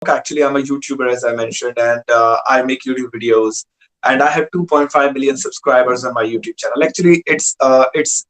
work. Actually, I'm a YouTuber, as I mentioned, and I make YouTube videos. And I have 2.5 million subscribers on my YouTube channel. Actually, it's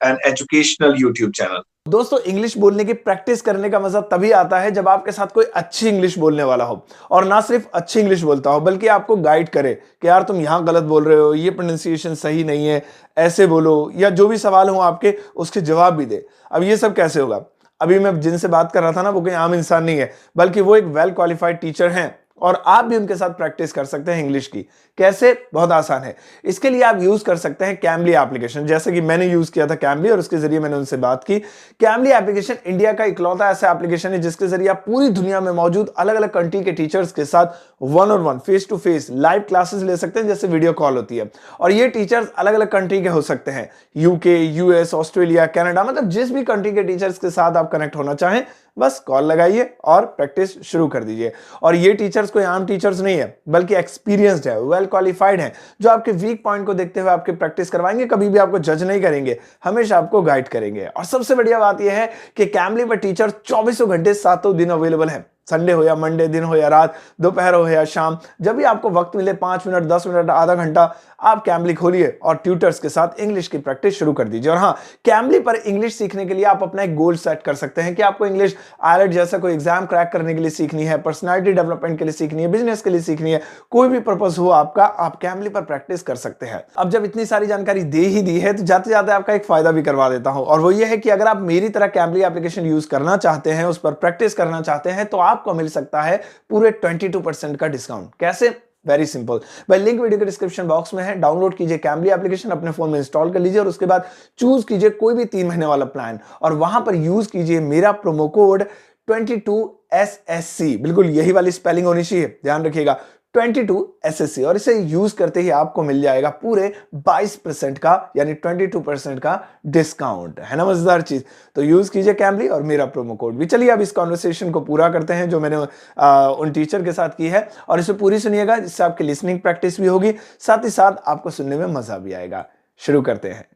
an educational YouTube channel. दोस्तों, English बोलने की practice करने का मजा तभी आता है जब आपके साथ कोई अच्छी इंग्लिश बोलने वाला हो, और ना सिर्फ अच्छी इंग्लिश बोलता हो बल्कि आपको गाइड करे कि यार तुम यहां गलत बोल रहे हो, ये प्रोनाउंसिएशन सही नहीं है, ऐसे बोलो, या जो भी सवाल हो आपके उसके जवाब भी दे। अब ये सब कैसे होगा? अभी मैं जिनसे बात कर रहा था ना, वो कोई आम इंसान नहीं है, बल्कि वो एक वेल क्वालिफाइड टीचर हैं, और आप भी उनके साथ प्रैक्टिस कर सकते हैं इंग्लिश की। कैसे? बहुत आसान है। इसके लिए आप यूज कर सकते हैं कैम्बली एप्लीकेशन, जैसे कि मैंने यूज किया था कैम्बली, और उसके जरिए मैंने उनसे बात की। कैम्बली एप्लीकेशन इंडिया का इकलौता ऐसा एप्लीकेशन है जिसके जरिए आप पूरी दुनिया में मौजूद अलग अलग कंट्री के टीचर्स के साथ one on one, face to face live classes ले सकते हैं, जैसे वीडियो कॉल होती है। और ये टीचर्स अलग अलग कंट्री के हो सकते हैं, यूके, यूएस, ऑस्ट्रेलिया, कनाडा, मतलब जिस भी कंट्री के टीचर्स के साथ आप कनेक्ट होना चाहें, बस कॉल लगाइए और प्रैक्टिस शुरू कर दीजिए। और ये टीचर्स कोई आम टीचर्स नहीं है, बल्कि एक्सपीरियंस्ड है, वेल क्वालिफाइड है, जो आपके वीक पॉइंट को देखते हुए आपके प्रैक्टिस करवाएंगे, कभी भी आपको जज नहीं करेंगे, हमेशा आपको गाइड करेंगे। और सबसे बढ़िया बात यह है कि कैम्बली पर टीचर 24 घंटे 7 दिन अवेलेबल है। संडे हो या मंडे, दिन हो या रात, दोपहर हो या शाम, जब भी आपको वक्त मिले, 5 मिनट, 10 मिनट, आधा घंटा, आप कैम्बली खोलिए और ट्यूटर्स के साथ इंग्लिश की प्रैक्टिस शुरू कर दीजिए। और हाँ, कैम्बली पर इंग्लिश सीखने के लिए आप अपना एक गोल सेट कर सकते हैं कि आपको इंग्लिश आईएलटीएस जैसा कोई एग्जाम क्रैक करने के लिए सीखनी है, पर्सनालिटी डेवलपमेंट के लिए सीखनी है, बिजनेस के लिए सीखनी है, कोई भी पर्पस हो आपका, आप कैम्बली पर प्रैक्टिस कर सकते हैं। अब जब इतनी सारी जानकारी दे ही दी है, तो जाते जाते आपका एक फायदा भी करवा देता हूं, और वो ये है कि अगर आप मेरी तरह कैम्बली एप्लीकेशन यूज करना चाहते हैं, उस पर प्रैक्टिस करना चाहते हैं, तो आपको मिल सकता है पूरे 22% का डिस्काउंट। कैसे? वेरी सिंपल, भाई लिंक वीडियो के डिस्क्रिप्शन बॉक्स में है। डाउनलोड कीजिए कैम्बली एप्लीकेशन, अपने फोन में इंस्टॉल कर लीजिए, और उसके बाद चूज कीजिए कोई भी 3 महीने वाला प्लान, और वहां पर यूज कीजिए मेरा प्रोमो कोड 22SSC, बिल्कुल यही वाली स्पेलिंग होनी चाहिए, ध्यान रखिएगा, 22SSC, और इसे यूज करते ही आपको मिल जाएगा पूरे 22% का, यानी 22% का डिस्काउंट। है ना मजेदार चीज? तो यूज कीजिए कैम्बली और मेरा प्रोमो कोड भी। चलिए अब इस कॉन्वर्सेशन को पूरा करते हैं जो मैंने उन टीचर के साथ की है, और इसे पूरी सुनिएगा, जिससे आपकी लिसनिंग प्रैक्टिस भी होगी, साथ ही साथ आपको सुनने में मजा भी आएगा। शुरू करते हैं।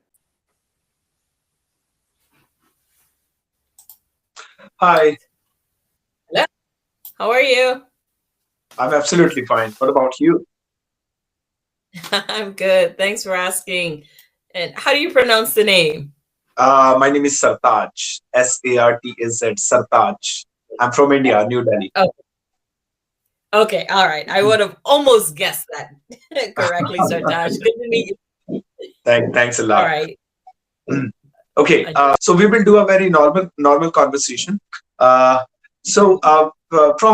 Hi, Hello. How are you? I'm absolutely fine. What about you? I'm good. Thanks for asking. And how do you pronounce the name? My name is Sartaz. Sartaz. Sartaz. I'm from India, New Delhi. Oh, okay. All right. I would have almost guessed that correctly, Sartaj. Good to meet you. Thanks a lot. All right. Okay. So we will do a very normal conversation. From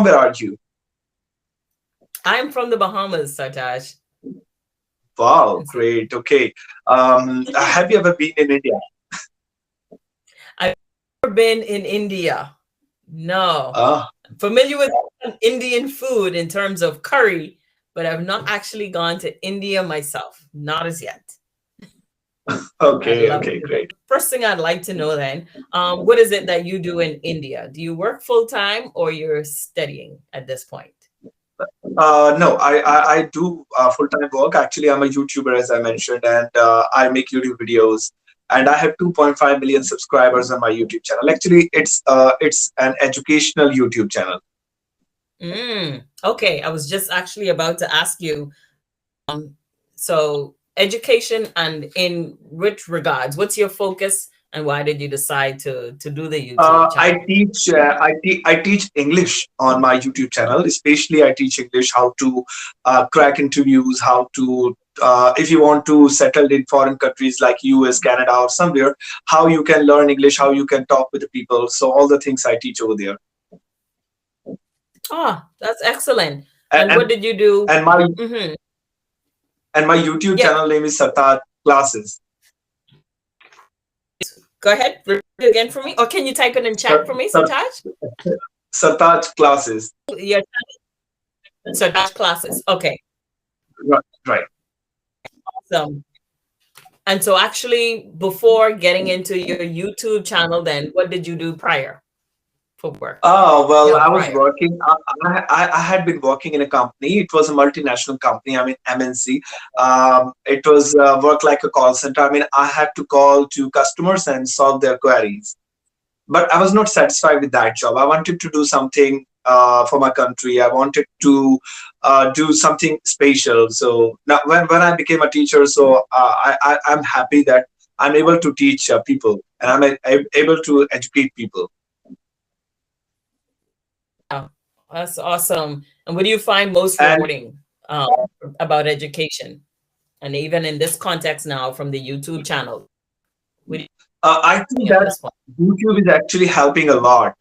where are you? I'm from the Bahamas, Sartaj. Wow, great. Okay. Have you ever been in India? I've never been in India. No. I'm familiar with Indian food in terms of curry, but I've not actually gone to India myself. Not as yet. Okay, great. First thing I'd like to know then, what is it that you do in India? Do you work full time or you're studying at this point? No, I do full-time work. Actually, I'm a YouTuber, as I mentioned, and I make YouTube videos, and I have 2.5 million subscribers on my YouTube channel. Actually, it's an educational YouTube channel. Okay, I was just actually about to ask you. So education, and in which regards? What's your focus, and why did you decide to do the YouTube channel? I teach English on my YouTube channel. Especially, I teach English, how to crack interviews, how to if you want to settle in foreign countries like US, Canada, or somewhere, how you can learn English, how you can talk with the people. So all the things I teach over there. Oh, that's excellent. And what did you do? And my YouTube channel name is Sartaz Classes. Go ahead, repeat it again for me, or can you type it in chat for me, Sartaj? Sartaz Classes. Yeah, Sartaz Classes. Okay. Right. Awesome. And so, actually, before getting into your YouTube channel, then what did you do prior for work? Oh, well, I was working. I had been working in a company. It was a multinational company. I mean, MNC. It was work like a call center. I mean, I had to call to customers and solve their queries. But I was not satisfied with that job. I wanted to do something for my country. I wanted to do something special. So now, when I became a teacher, so I'm happy that I'm able to teach people, and I'm able to educate people. Oh, that's awesome. And what do you find most And rewarding about education? And even in this context now from the YouTube channel, what do I you think at that this point? YouTube is actually helping a lot.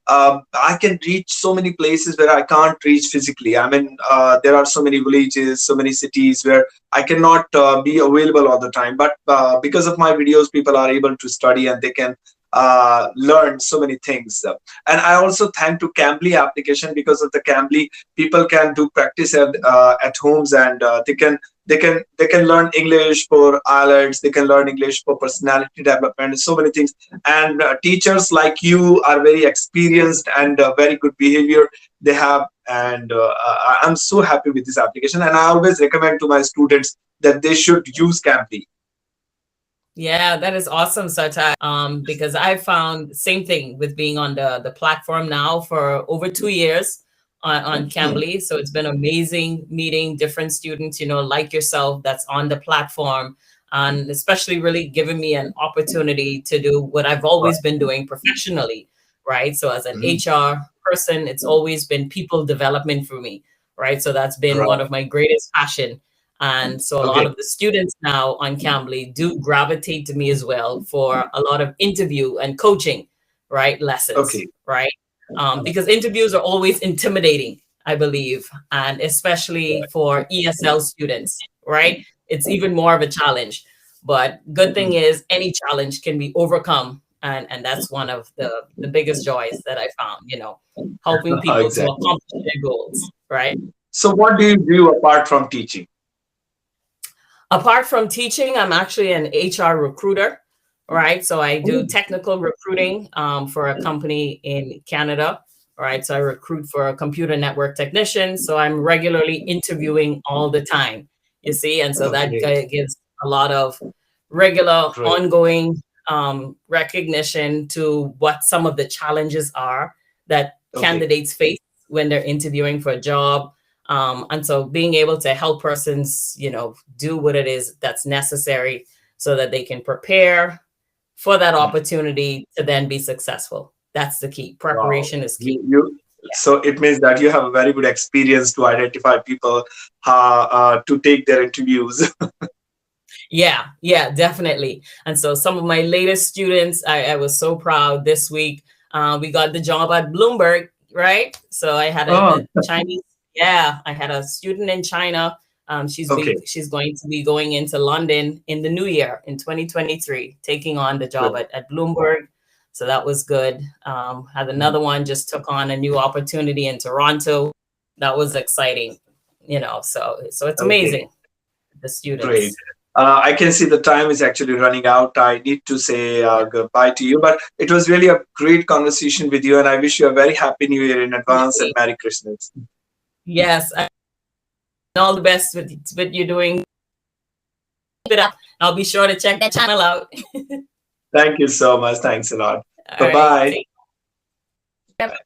I can reach so many places where I can't reach physically. I mean, there are so many villages, so many cities where I cannot be available all the time. But because of my videos, people are able to study and they can learn so many things. And I also thank to Cambly application. Because of the Cambly, people can do practice at homes, and they can learn English for IELTS. They can learn English for personality development. So many things. And teachers like you are very experienced and very good behavior they have. And I'm so happy with this application. And I always recommend to my students that they should use Cambly. Yeah, that is awesome, Sartaz. Because I found same thing with being on the platform now for over 2 years on Cambly. So it's been amazing meeting different students, like yourself, that's on the platform, and especially really giving me an opportunity to do what I've always been doing professionally, right? So as an Mhm. HR person, it's always been people development for me, right? So that's been one Right. of my greatest passion. And so a lot Okay. of the students now on Cambly do gravitate to me as well for a lot of interview and coaching, right? Lessons, Okay. right? Because interviews are always intimidating, I believe, and especially for ESL students, right? It's even more of a challenge. But good thing Mhm. is any challenge can be overcome. And that's one of the biggest joys that I found, helping people to Exactly. accomplish their goals, right? So, what do you do apart from teaching? Apart from teaching, I'm actually an HR recruiter, right? So I do technical recruiting for a company in Canada, right? So I recruit for a computer network technician. So I'm regularly interviewing all the time, you see? And so that Okay. gives a lot of regular, Great. ongoing recognition to what some of the challenges are that Okay. candidates face when they're interviewing for a job, and so being able to help persons, do what it is that's necessary so that they can prepare for that opportunity to then be successful. That's the key. Wow. Preparation is key. So it means that you have a very good experience to identify people to take their interviews. Yeah, definitely. And so some of my latest students, I was so proud this week. We got the job at Bloomberg, right? So I had Oh, a Chinese, yeah, I had a student in China. okay. She's going to be going into London in the new year in 2023, taking on the job Good. at Bloomberg. So that was good. Had another one just took on a new opportunity in Toronto. That was exciting, so it's Okay. amazing, the Great. students. I can see the time is actually running out. I need to say goodbye to you, but it was really a great conversation with you, and I wish you a very happy New Year in advance and Merry Christmas. Yes, and all the best with what you're doing. I'll be sure to check that channel out. Thank you so much. Thanks a lot. All Bye right. bye.